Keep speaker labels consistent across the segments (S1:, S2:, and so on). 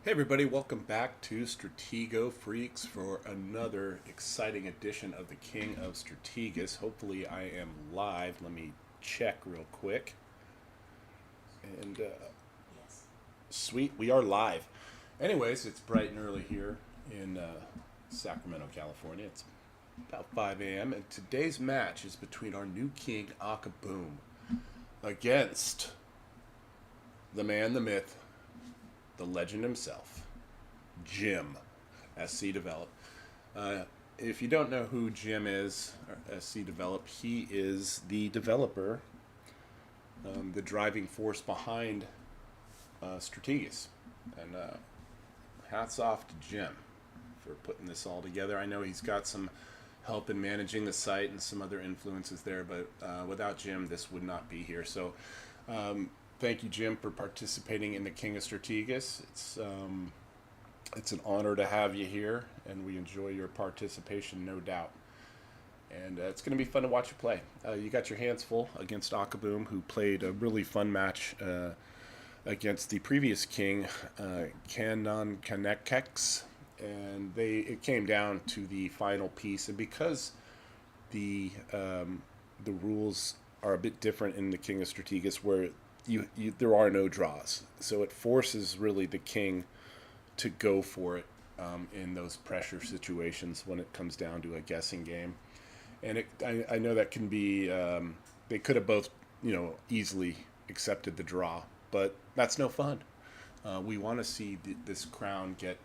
S1: Hey everybody, welcome back to Stratego Freaks for another exciting edition of the King of Strategus. Hopefully I am live. Let me check real quick. And sweet, we are live. Anyways, it's bright and early here in Sacramento, California. It's about 5 a.m. and today's match is between our new king, Akaboom, against the man, the myth, the legend himself, Jim, SC Develop. Uh, if you don't know who Jim is, or SC Develop, he is the developer, the driving force behind Strategus. And hats off to Jim for putting this all together. I know he's got some help in managing the site and some other influences there, but without Jim, this would not be here. So thank you, Jim, for participating in the King of Strategus. It's an honor to have you here, and we enjoy your participation, no doubt. And it's going to be fun to watch you play. You got your hands full against Akaboom, who played a really fun match against the previous king, Canon Kanekex, and it came down to the final piece. And because the rules are a bit different in the King of Strategus, where there are no draws, so it forces really the king to go for it in those pressure situations when it comes down to a guessing game. And I know that can be they could have both easily accepted the draw, but that's no fun. We want to see this crown get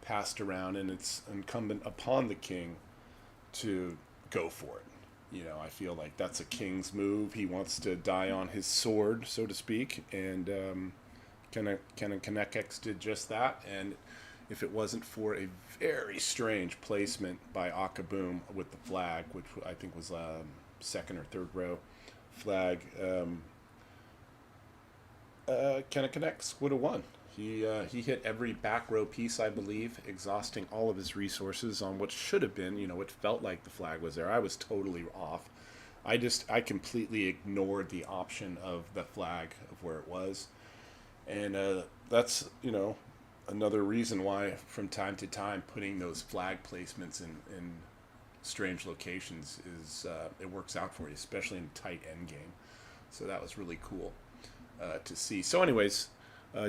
S1: passed around, and it's incumbent upon the king to go for it. I feel like that's a king's move. He wants to die on his sword, so to speak, and Kanekex did just that. And if it wasn't for a very strange placement by Akaboom with the flag, which I think was second or third row flag, Kanekex would have won. He hit every back row piece, I believe, exhausting all of his resources on what should have been, what felt like the flag was there. I was totally off. I completely ignored the option of the flag of where it was, and that's another reason why from time to time putting those flag placements in strange locations is it works out for you, especially in tight end game. So that was really cool to see. So, anyways,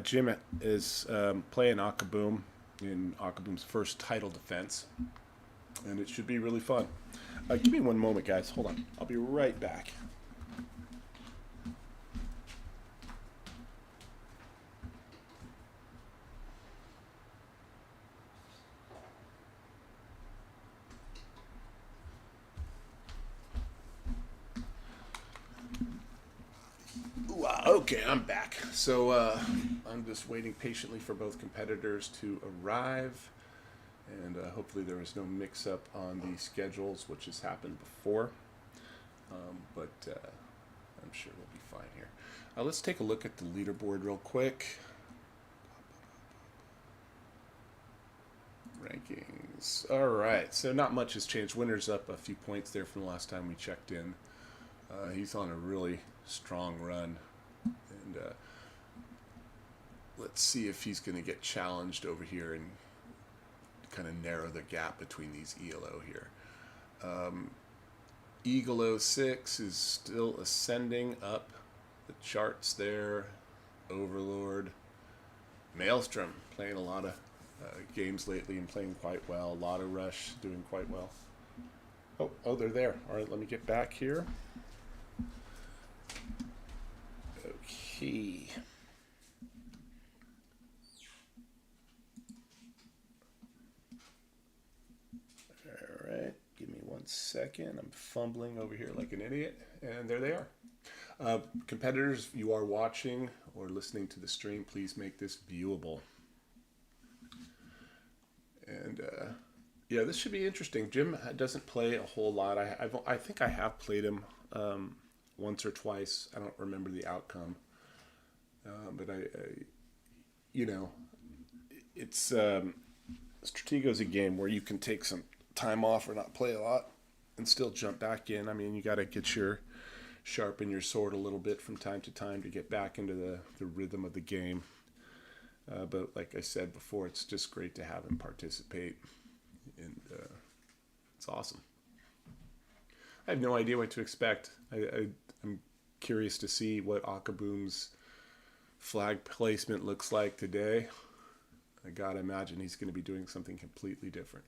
S1: Jim is playing Akaboom in Akaboom's first title defense, and it should be really fun. Give me one moment, guys. Hold on. I'll be right back. Okay, I'm back. So I'm just waiting patiently for both competitors to arrive, and hopefully there was no mix-up on the schedules, which has happened before. But I'm sure we'll be fine here. Let's take a look at the leaderboard real quick. Rankings. All right, so not much has changed. Winner's up a few points there from the last time we checked in. He's on a really strong run, and let's see if he's going to get challenged over here and kind of narrow the gap between these ELO here. Eagle 06 is still ascending up the charts there. Overlord. Maelstrom playing a lot of games lately and playing quite well. A lot of Rush doing quite well. Oh, they're there. All right, let me get back here. Okay. All right, give me 1 second. I'm fumbling over here like an idiot, and there they are. Competitors, you are watching or listening to the stream, please make this viewable. And yeah, this should be interesting. Jim doesn't play a whole lot. I think I have played him once or twice. I don't remember the outcome, but it's Stratego's a game where you can take some time off or not play a lot and still jump back in. I mean, you got to sharpen your sword a little bit from time to time to get back into the rhythm of the game. But like I said before, it's just great to have him participate, and it's awesome. I have no idea what to expect. I'm curious to see what Akaboom's flag placement looks like today. I gotta imagine he's going to be doing something completely different.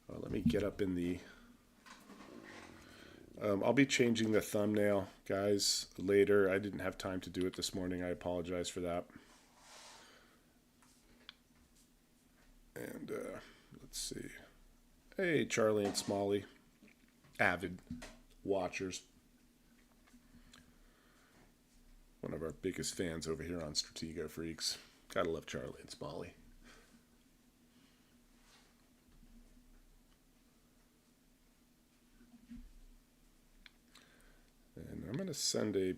S1: Let me get up in the... I'll be changing the thumbnail, guys, later. I didn't have time to do it this morning. I apologize for that. And let's see. Hey, Charlie and Smalley, avid watchers. One of our biggest fans over here on Stratego Freaks. Gotta love Charlie and Smalley. And I'm going to send a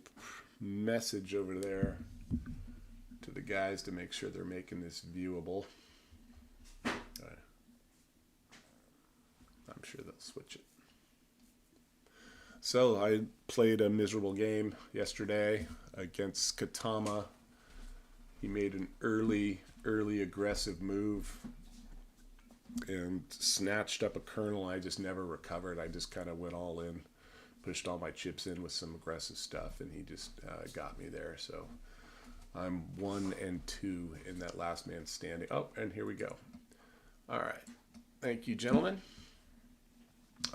S1: message over there to the guys to make sure they're making this viewable. I'm sure they'll switch it. So I played a miserable game yesterday against Katama. He made an early aggressive move and snatched up a kernel. I just never recovered. I just kind of went all in. Pushed all my chips in with some aggressive stuff, and he just got me there. So I'm 1-2 in that last man standing. Oh, and here we go. All right. Thank you, gentlemen.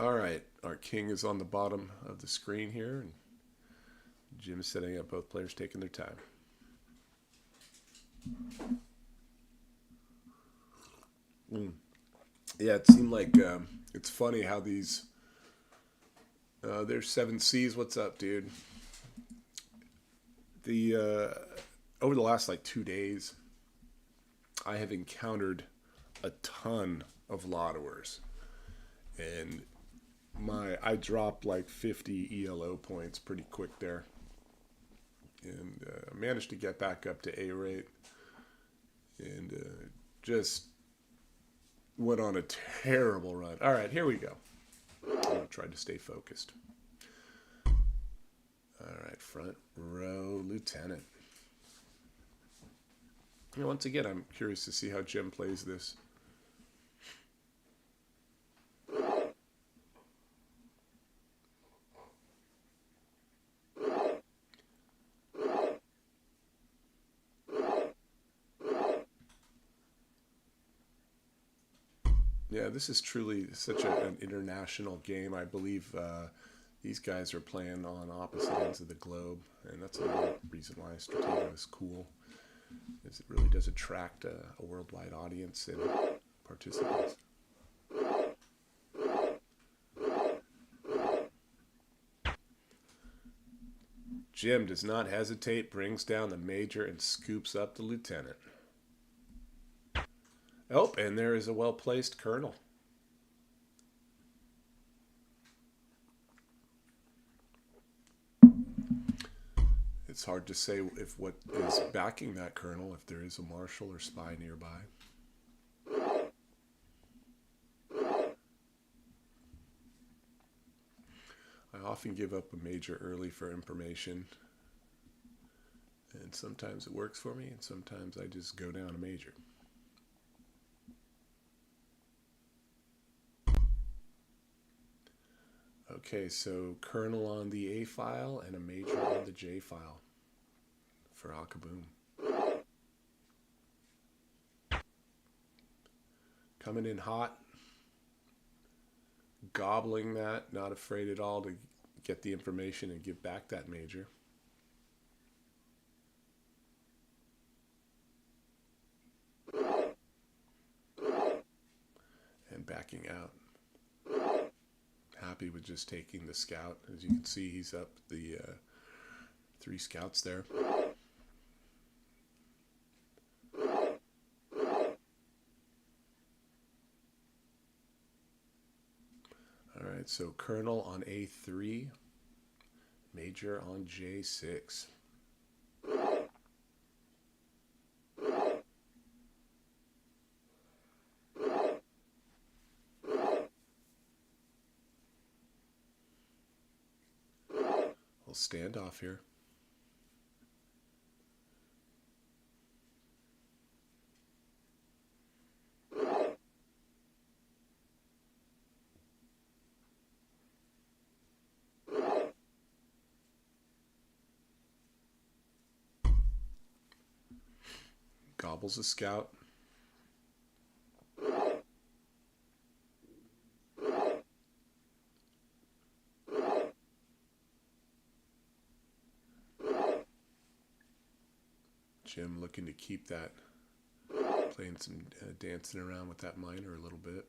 S1: All right. Our king is on the bottom of the screen here, and Jim's setting up, both players taking their time. Yeah, it seemed like it's funny how these... there's 7Cs. What's up, dude? Over the last 2 days, I have encountered a ton of Lottoers, and I dropped 50 ELO points pretty quick there, and managed to get back up to A rate, and just went on a terrible run. All right, here we go. I'm going to try to stay focused. All right, front row lieutenant. Once again, I'm curious to see how Jim plays this. Yeah, this is truly such an international game. I believe these guys are playing on opposite ends of the globe, and that's another reason why Stratego is cool, is it really does attract a worldwide audience and participants. Jim does not hesitate, brings down the major, and scoops up the lieutenant. Oh, and there is a well-placed colonel. It's hard to say if what is backing that colonel, if there is a marshal or spy nearby. I often give up a major early for information, and sometimes it works for me, and sometimes I just go down a major. Okay, so kernel on the A file and a major on the J file for Akaboom. Coming in hot, gobbling that, not afraid at all to get the information and give back that major. And backing out. Happy with just taking the scout. As you can see, he's up the 3 scouts there. All right, so colonel on A3, major on J6. Standoff here. Gobbles a scout. Jim looking to keep that, playing some dancing around with that miner a little bit.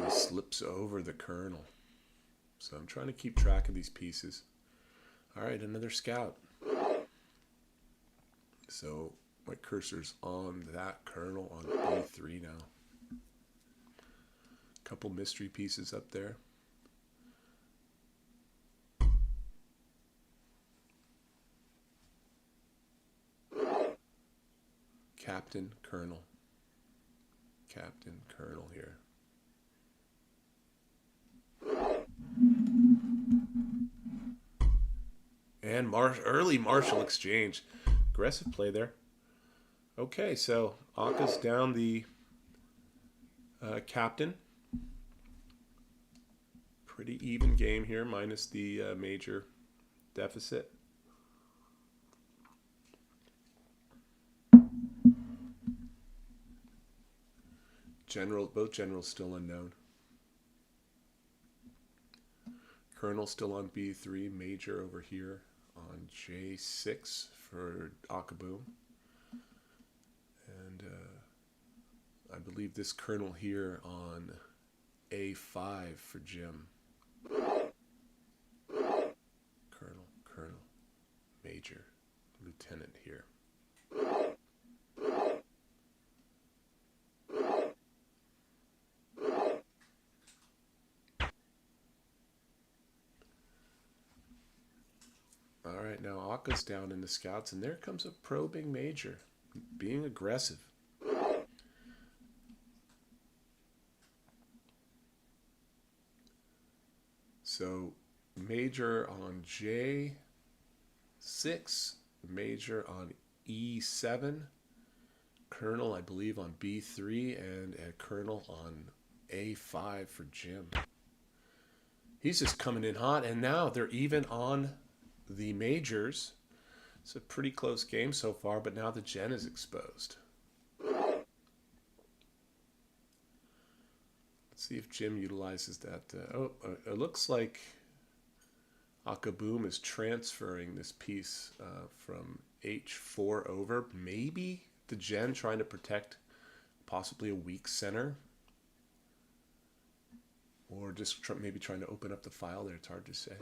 S1: He slips over the Colonel. So I'm trying to keep track of these pieces. All right, another scout. So my cursor's on that Colonel on B3 now. Couple mystery pieces up there. Captain, Colonel. Captain, Colonel here. And early Marshall exchange. Aggressive play there. Okay, so Aka's down the captain. Pretty even game here, minus the major deficit. Both generals still unknown. Colonel still on B3, major over here on J6 for Akaboom. And I believe this Colonel here on A5 for Jim. Colonel, Major, Lieutenant here. All right, now Aka's down in the scouts, and there comes a probing Major, being aggressive. So Major on J6, Major on E7, Colonel I believe on B3, and a Colonel on A5 for Jim. He's just coming in hot, and now they're even on the majors. It's a pretty close game so far, but now the Gen is exposed. Let's see if Jim utilizes that. It looks like Akaboom is transferring this piece from H4 over. Maybe the Gen trying to protect possibly a weak center. Or just maybe trying to open up the file there. It's hard to say.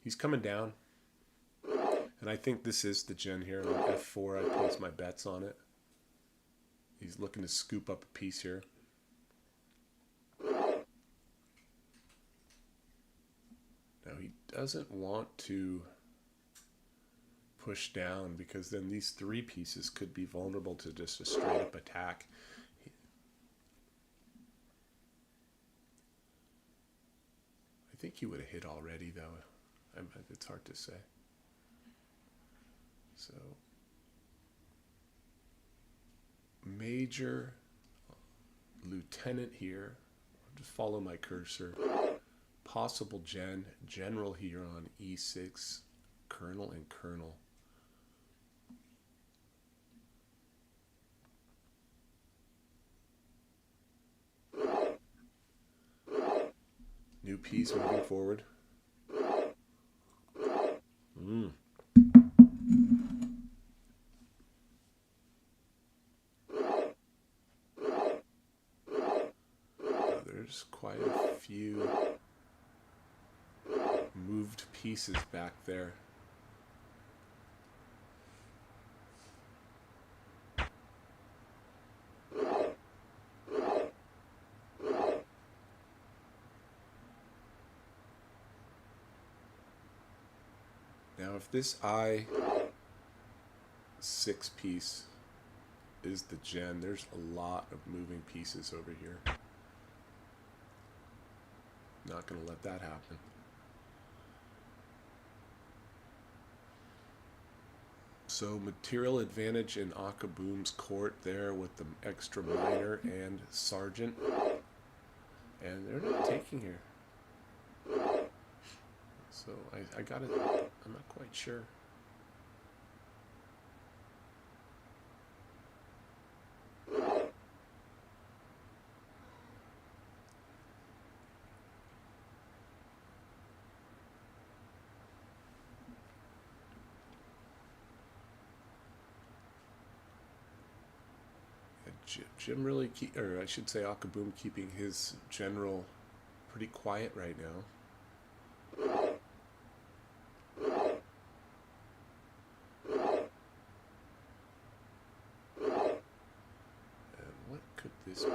S1: He's coming down. And I think this is the Gen here on F4. I place my bets on it. He's looking to scoop up a piece here. Now he doesn't want to push down because then these three pieces could be vulnerable to just a straight up attack. I think he would have hit already though. It's hard to say. So Major, Lieutenant here. I'll just follow my cursor. Possible General here on E6, Colonel and Colonel. New piece moving forward. There's quite a few moved pieces back there. Now if this I6 piece is the Gen, there's a lot of moving pieces over here. Not going to let that happen. So material advantage in Akaboom's court there with the extra minor and sergeant. And they're not taking here. So I got it. I'm not quite sure. Jim really or I should say Akaboom keeping his general pretty quiet right now. And what could this be?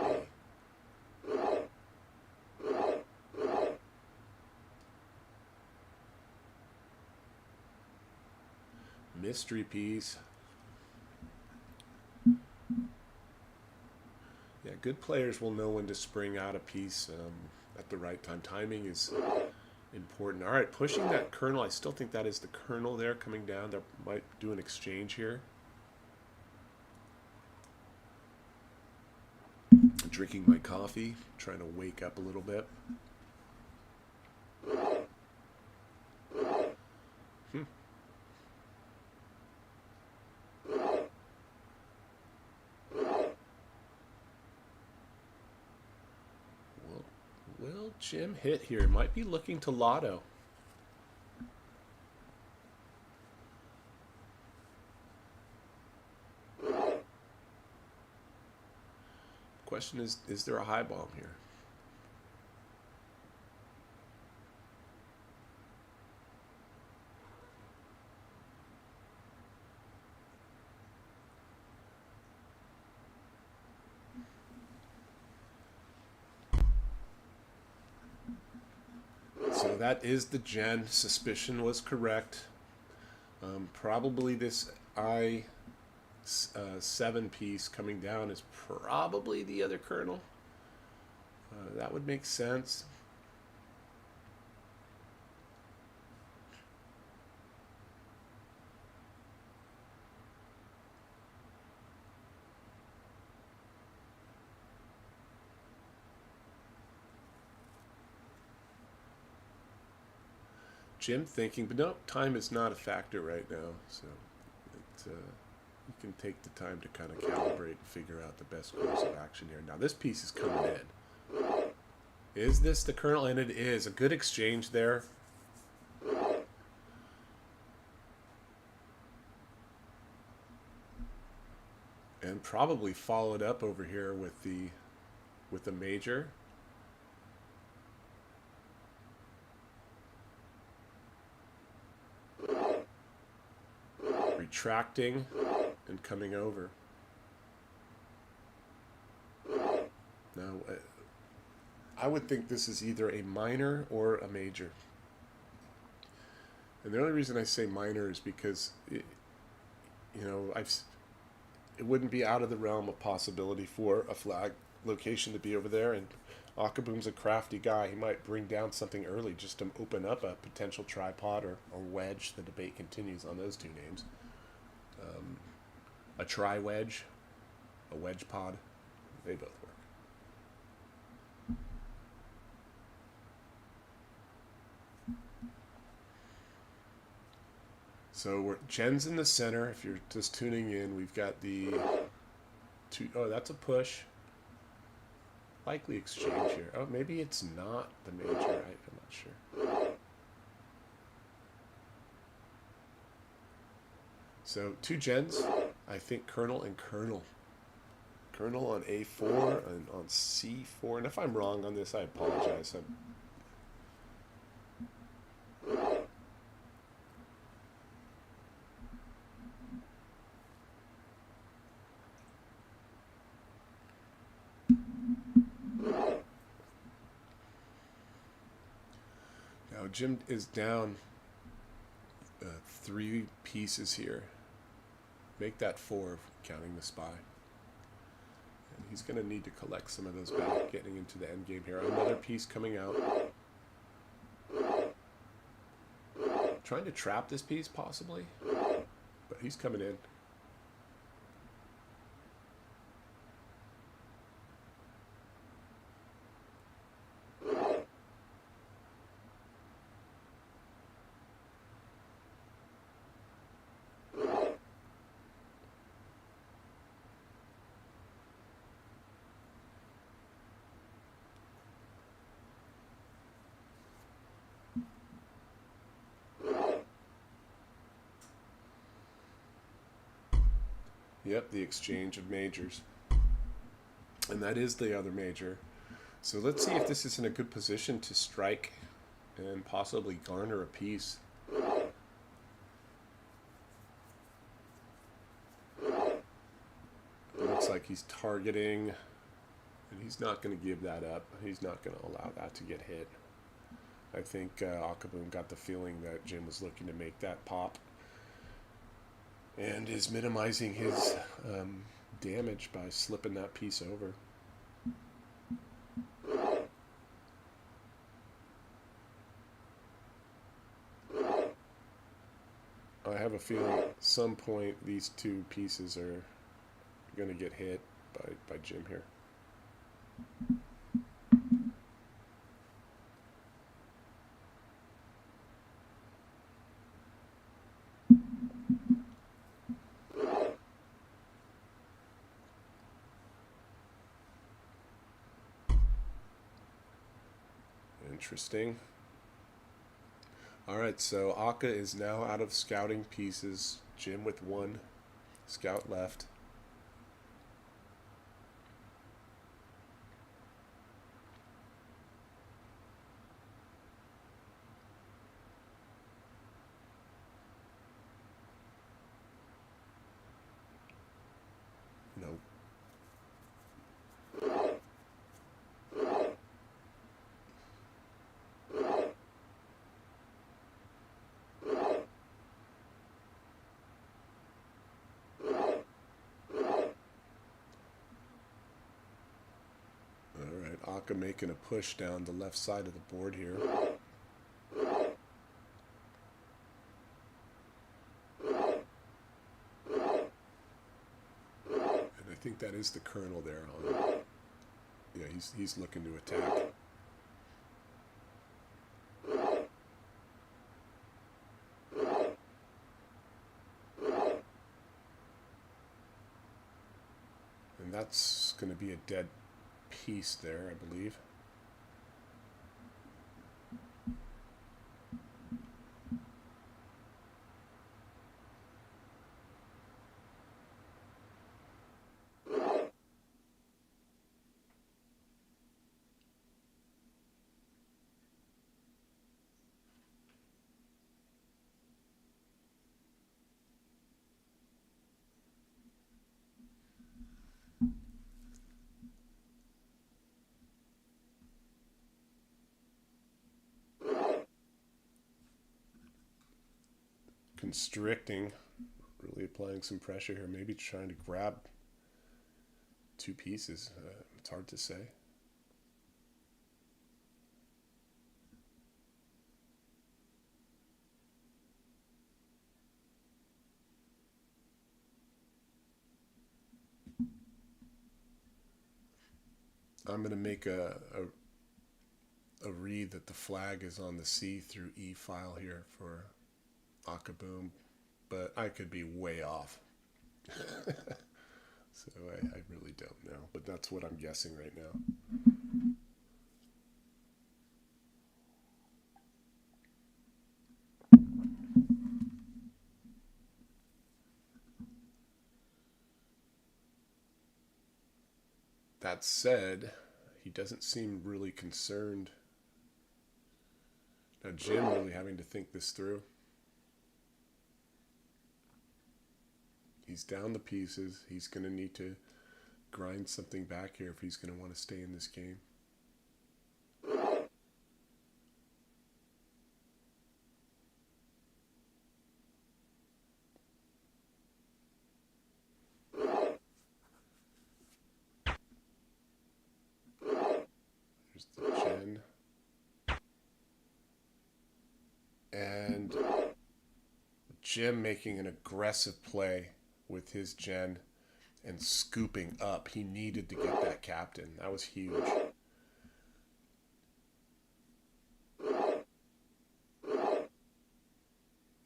S1: Mystery piece. Yeah, good players will know when to spring out a piece at the right time. Timing is important. All right, pushing that kernel. I still think that is the kernel there coming down. They might do an exchange here. Drinking my coffee, trying to wake up a little bit. Will Jim hit here? Might be looking to lotto. Question is there a high bomb here? So that is the gen. Suspicion was correct. Probably this I7 piece coming down is probably the other kernel. That would make sense. Jim thinking, but no, time is not a factor right now, so you can take the time to kind of calibrate and figure out the best course of action here. Now this piece is coming in. Is this the kernel? And it is. A good exchange there. And probably followed up over here with the major. Retracting and coming over. Now, I would think this is either a minor or a major. And the only reason I say minor is because, it wouldn't be out of the realm of possibility for a flag location to be over there. And Akaboom's a crafty guy. He might bring down something early just to open up a potential tripod or wedge. The debate continues on those two names. A tri-wedge, a wedge pod, they both work. So Jen's in the center. If you're just tuning in, we've got the oh, that's a push. Likely exchange here. Oh, maybe it's not the major. I'm not sure. So two gens, I think kernel and kernel. Kernel on A4 and on C4. And if I'm wrong on this, I apologize. Now Jim is down 3 pieces here. Make that 4, counting the spy. And he's going to need to collect some of those back, getting into the end game here. Another piece coming out. Trying to trap this piece, possibly. But he's coming in. Yep, the exchange of majors. And that is the other major. So let's see if this is in a good position to strike and possibly garner a piece. It looks like he's targeting, and he's not going to give that up. He's not going to allow that to get hit. I think Akaboom got the feeling that Jim was looking to make that pop and is minimizing his damage by slipping that piece over. I have a feeling at some point these two pieces are going to get hit by Jim here. Interesting. Alright, so Aka is now out of scouting pieces. Jim with one scout left. Nope. Alright, Aka making a push down the left side of the board here. And I think that is the colonel there on. Yeah, he's looking to attack. And that's going to be a dead piece there, I believe. Constricting, really applying some pressure here, maybe trying to grab two pieces. It's hard to say. I'm going to make a read that the flag is on the C through E file here for Akaboom, but I could be way off. So I really don't know, but that's what I'm guessing right now. That said, he doesn't seem really concerned. Now Jim really having to think this through. He's down the pieces. He's going to need to grind something back here if he's going to want to stay in this game. There's the Gen. And Jim making an aggressive play with his Gen and scooping up. He needed to get that captain. That was huge.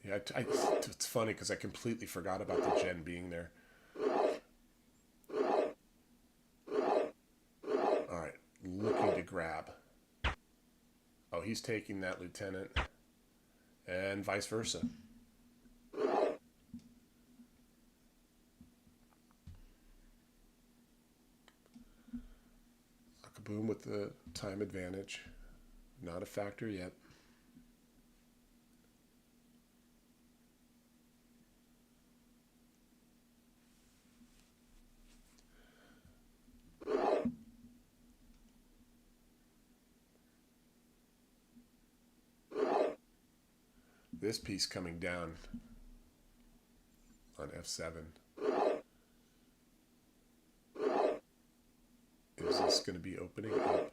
S1: Yeah, it's funny because I completely forgot about the Gen being there. Alright, looking to grab. Oh, he's taking that lieutenant. And vice versa. Akaboom with the time advantage. Not a factor yet. This piece coming down on f7. Is this going to be opening up?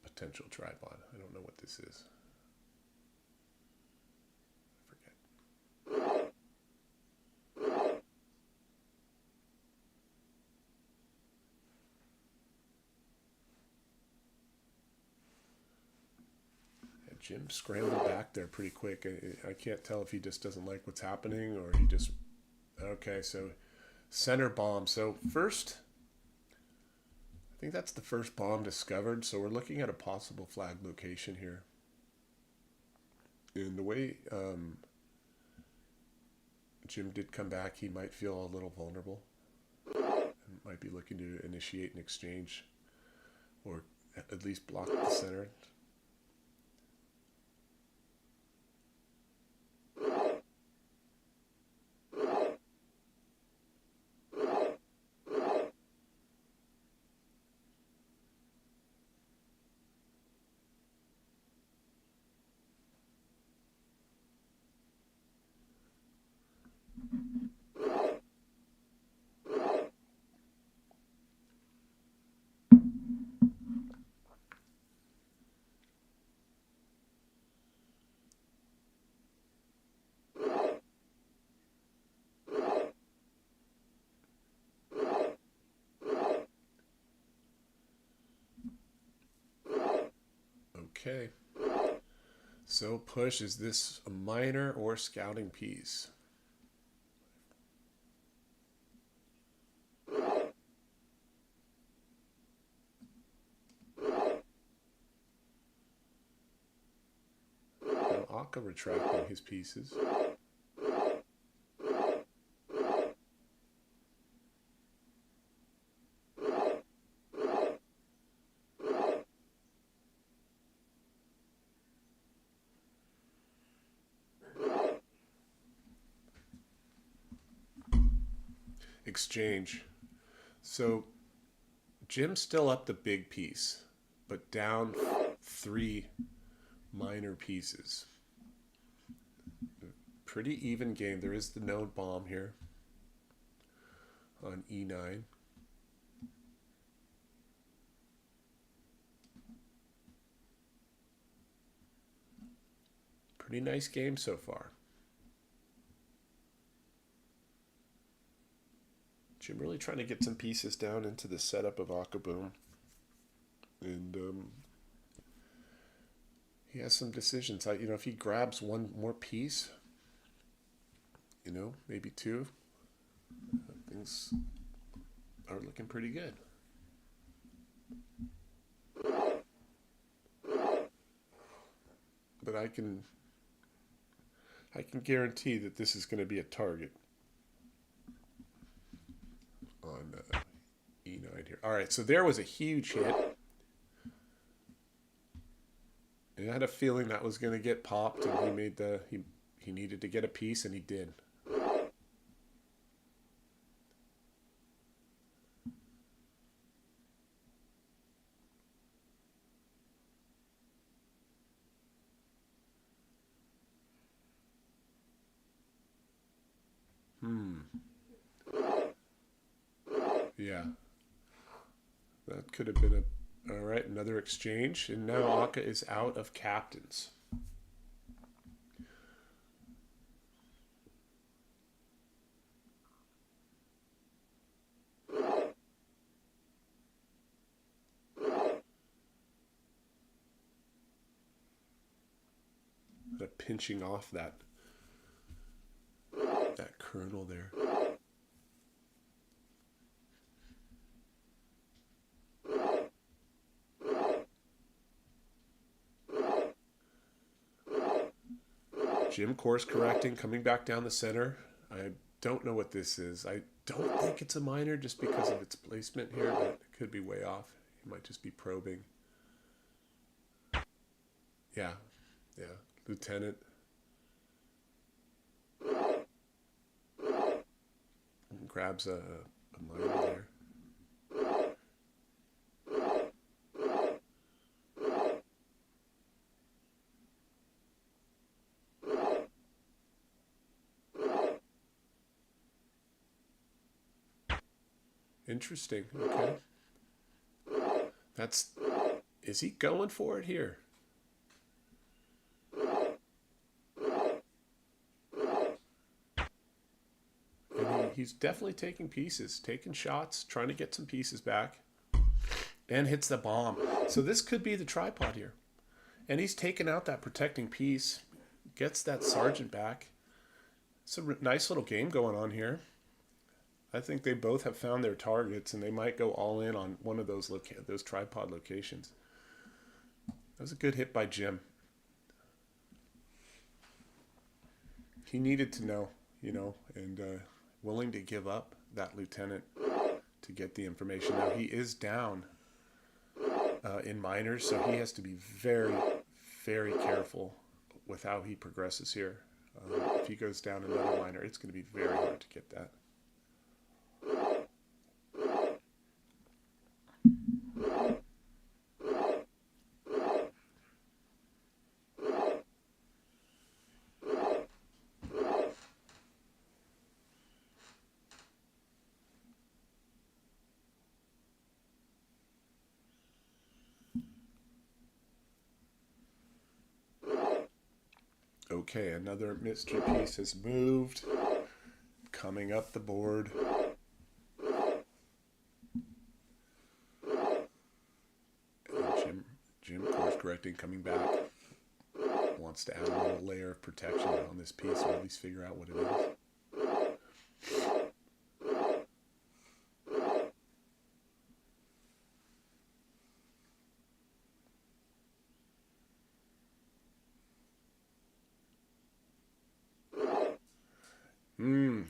S1: Potential tripod. I don't know what this is. I forget. Jim scrambled back there pretty quick. I can't tell if he just doesn't like what's happening or he just... Okay, so center bomb. So first, I think that's the first bomb discovered. So we're looking at a possible flag location here. And the way Jim did come back, he might feel a little vulnerable. And might be looking to initiate an exchange or at least block the center. Okay, so push, is this a minor or scouting piece? Now Aka retracting his pieces. Exchange. So Jim's still up the big piece, but down 3 minor pieces. Pretty even game. There is the known bomb here on e9. Pretty nice game so far. Jim really trying to get some pieces down into the setup of Akaboom. And he has some decisions. If he grabs one more piece, maybe 2, things are looking pretty good. But I can guarantee that this is going to be a target on e9 here. All right, so there was a huge hit. And I had a feeling that was going to get popped, and he made he needed to get a piece, and he did. Yeah. That could have been all right, another exchange. And now Aka is out of captains. Pinching off that kernel there. Jim course correcting, coming back down the center. I don't know what this is.
S2: don't think it's a minor just because of its placement here, but it could be way off. He might just be probing. Yeah, yeah. Lieutenant. Grabs a minor there. Interesting. Okay. That's. Is he going for it here? And he's definitely taking pieces, taking shots, trying to get some pieces back, and hits the bomb. So this could be the tripod here. And he's taken out that protecting piece, gets that sergeant back. It's a nice little game going on here. I think they both have found their targets, and they might go all in on one of those tripod locations. That was a good hit by Jim. He needed to know, and willing to give up that lieutenant to get the information. Now, he is down in minors, so he has to be very, very careful with how he progresses here. If he goes down another minor, it's going to be very hard to get that. Okay, another mystery piece has moved, coming up the board. And Jim, course correcting, coming back. Wants to add a little layer of protection on this piece, or at least figure out what it is.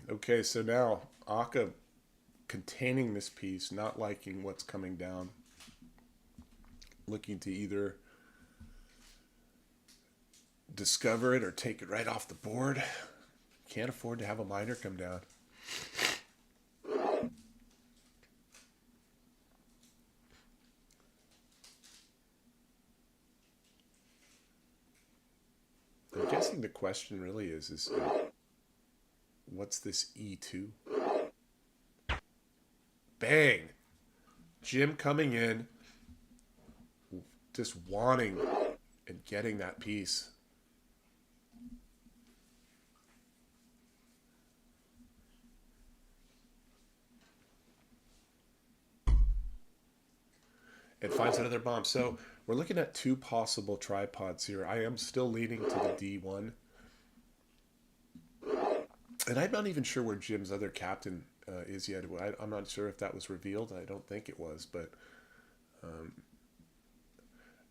S2: Okay, so now Aka containing this piece, not liking what's coming down, looking to either discover it or take it right off the board. Can't afford to have a minor come down. I'm guessing the question really is what's this E2? Bang! Jim coming in, just wanting and getting that piece. And finds another bomb. So we're looking at two possible tripods here. I am still leaning to the D1. And I'm not even sure where Jim's other captain is yet. I'm not sure if that was revealed. I don't think it was, but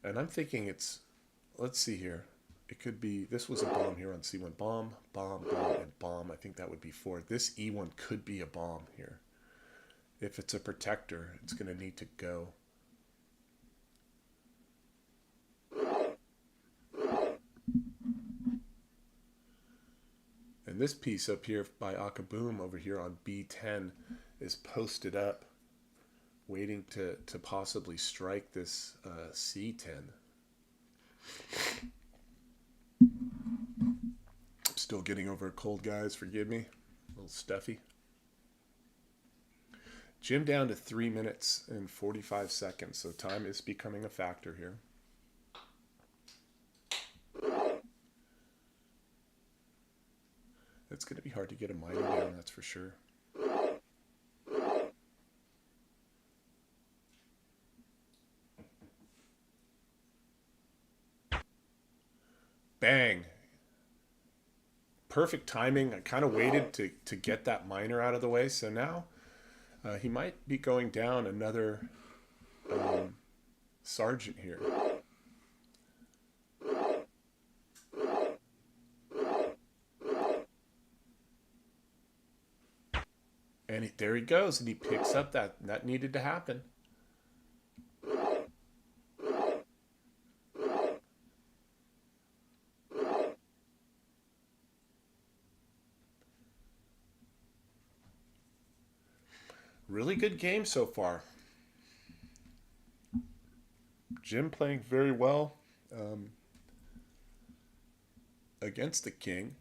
S2: and I'm thinking let's see here. It could be, this was a bomb here on C1. Bomb, bomb, bomb, and bomb. I think that would be 4. This E1 could be a bomb here. If it's a protector, it's going to need to go. And this piece up here by Akaboom over here on B10 is posted up, waiting to possibly strike this C10. Still getting over a cold, guys. Forgive me. A little stuffy. Jim down to 3 minutes and 45 seconds, so time is becoming a factor here. It's going to be hard to get a minor down, that's for sure. Bang! Perfect timing. I kind of waited to get that minor out of the way, so now he might be going down another sergeant here. And there he goes, and he picks up that needed to happen. Really good game so far. Jim playing very well against the king.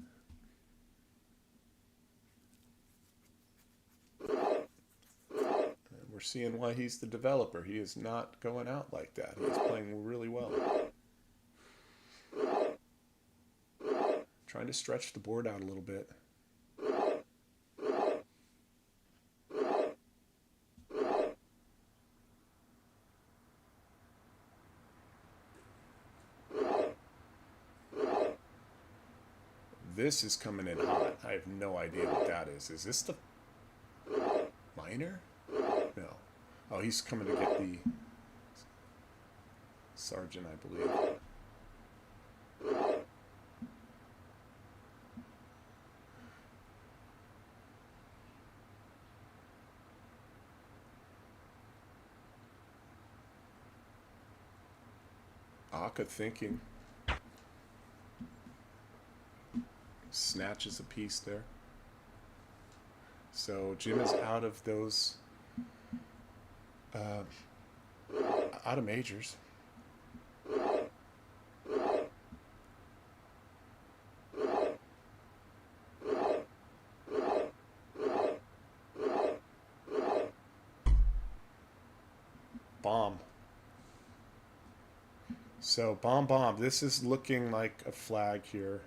S2: And we're seeing why he's the developer. He is not going out like that. He's playing really well. Trying to stretch the board out a little bit. This is coming in hot. I have no idea what that is. Is this the minor? No. Oh, he's coming to get the sergeant, I believe. Aka thinking. Snatches a piece there. So Jim is out of those out of majors. Bomb. So bomb. This is looking like a flag here.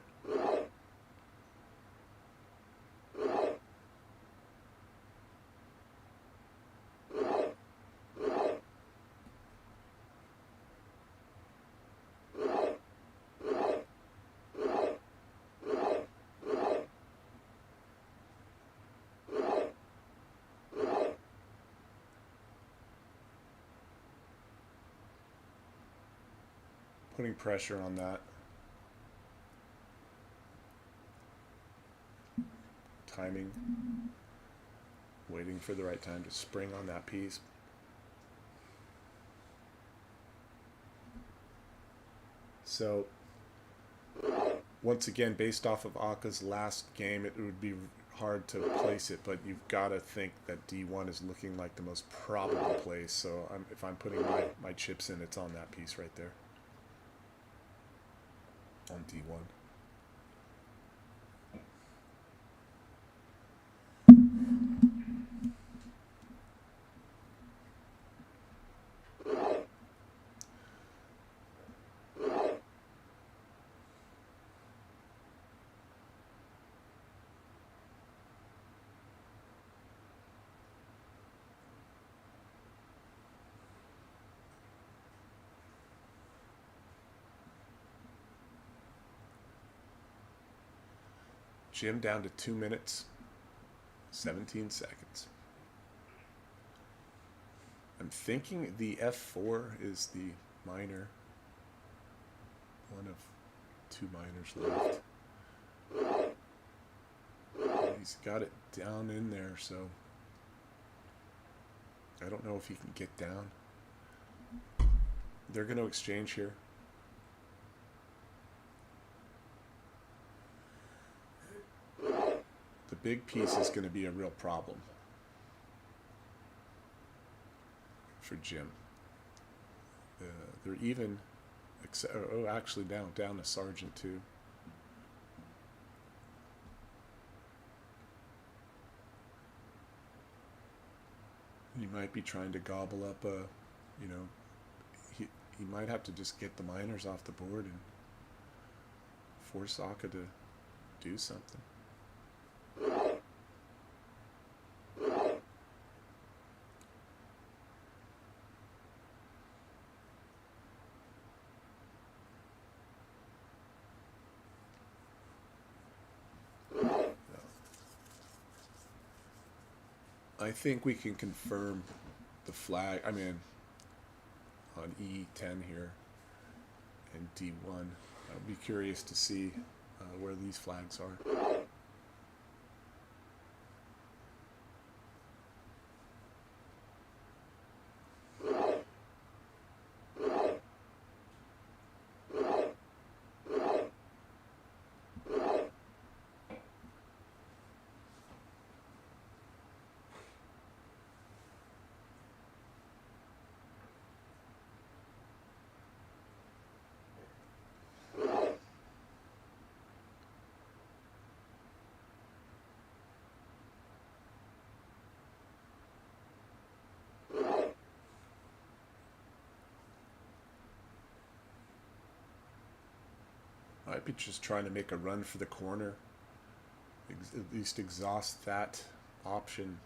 S2: Putting pressure on that. Timing. Waiting for the right time to spring on that piece. So, once again, based off of Aka's last game, it would be hard to place it, but you've got to think that D1 is looking like the most probable place. So if I'm putting my chips in, it's on that piece right there. On D1. Jim down to 2 minutes, 17 seconds. I'm thinking the F4 is the minor. One of 2 minors left. He's got it down in there, so I don't know if he can get down. They're going to exchange here. The big piece is going to be a real problem for Jim. They're even, actually down to sergeant too. He might be trying to gobble up he might have to just get the minors off the board and force Aka to do something. I think we can confirm the flag. I mean, on E10 here and D1. I'll be curious to see where these flags are. Might be just trying to make a run for the corner. At least exhaust that option.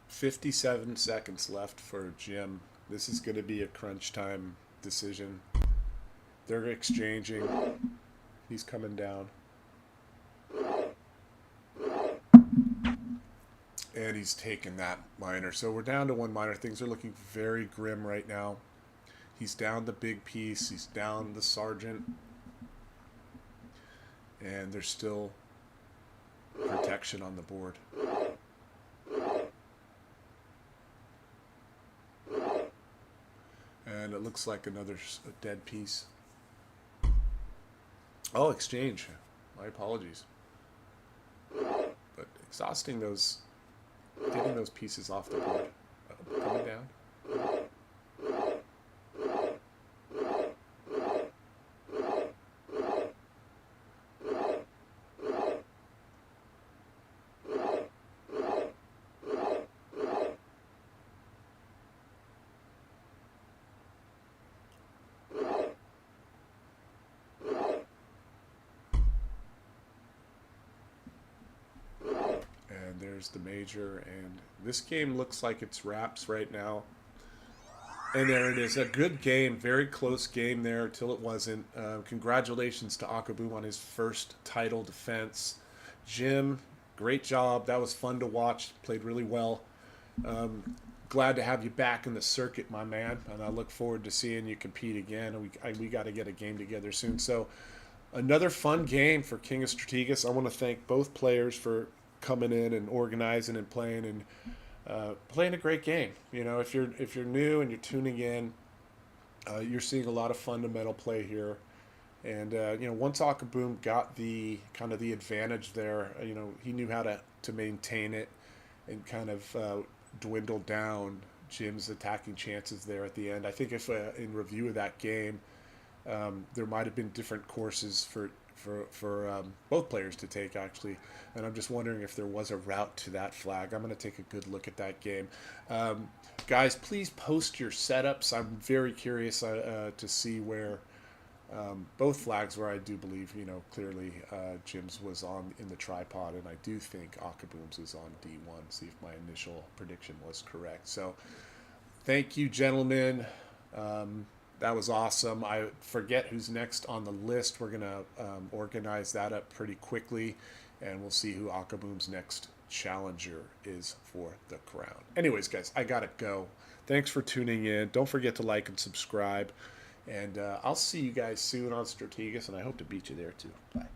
S2: "57 seconds left for Jim. This is going to be a crunch time decision. They're exchanging. He's coming down. And he's taken that miner. So we're down to one miner. Things are looking very grim right now. He's down the big piece. He's down the sergeant. And there's still protection on the board. And it looks like another dead piece. Oh, exchange. My apologies. But exhausting those, getting those pieces off the board. Coming down. There's the major, and this game looks like it's wraps right now. And there it is, a good game, very close game there till it wasn't. Congratulations to Akaboom on his first title defense. Jim, great job. That was fun to watch. Played really well. Glad to have you back in the circuit, my man, and I look forward to seeing you compete again. We got to get a game together soon. So another fun game for King of Strategus. I want to thank both players for coming in and organizing and playing playing a great game. You know, if you're new and you're tuning in, you're seeing a lot of fundamental play here. And you know, once Akaboom got the kind of the advantage there, you know, he knew how to maintain it and kind of dwindle down Jim's attacking chances there at the end. I think if in review of that game, there might have been different courses for both players to take, actually, and I'm just wondering if there was a route to that flag. I'm going to take a good look at that game. Guys, please post your setups. I'm very curious to see where both flags, where I do believe, you know, clearly Jim's was on in the tripod, and I do think Akaboom's is on D1. See if my initial prediction was correct. So thank you, gentlemen. That was awesome. I forget who's next on the list. We're going to organize that up pretty quickly, and we'll see who Akaboom's next challenger is for the crown. Anyways, guys, I got to go. Thanks for tuning in. Don't forget to like and subscribe, and I'll see you guys soon on Strategus, and I hope to beat you there too. Bye.